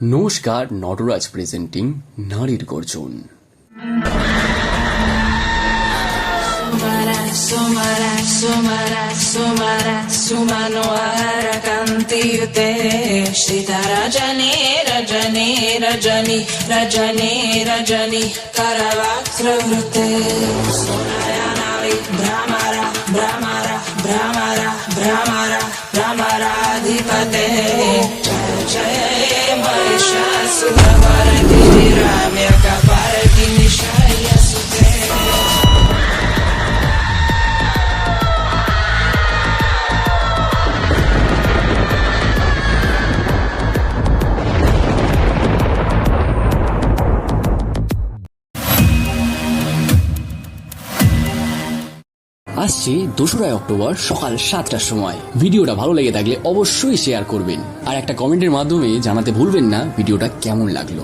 নমস্কার, নটরাজ প্রেজেন্টিং নারীর গর্জন। ಸುಮನೋಹರ ಕಾಂತಿಯುತೆ ಶ್ರೀಧರಜನಿ ರಜನಿ ರಜನಿ ರಜನಿ ರಜನಿ ಕರವಾಕ್ರವೃತೆ ಸುನಯನಾಳಿ ಭ್ರಮರ ಭ್ರಮರ ಭ್ರಮರ ಭ್ರಮರ ಭ್ರಮರಾಧಿಪತೆ ಜಯ ಜಯ ಮಹಿಷಾಸುರವರದಿ ರಾಮ್ಯಕ ಪರತಿ ನಿಶಯ ಸುತೆ। আসছে 2রা অক্টোবর সকাল 7টার সময়। ভিডিওটা ভালো লেগে থাকলে অবশ্যই শেয়ার করবেন আর একটা কমেন্টের মাধ্যমে জানাতে ভুলবেন না ভিডিওটা কেমন লাগলো।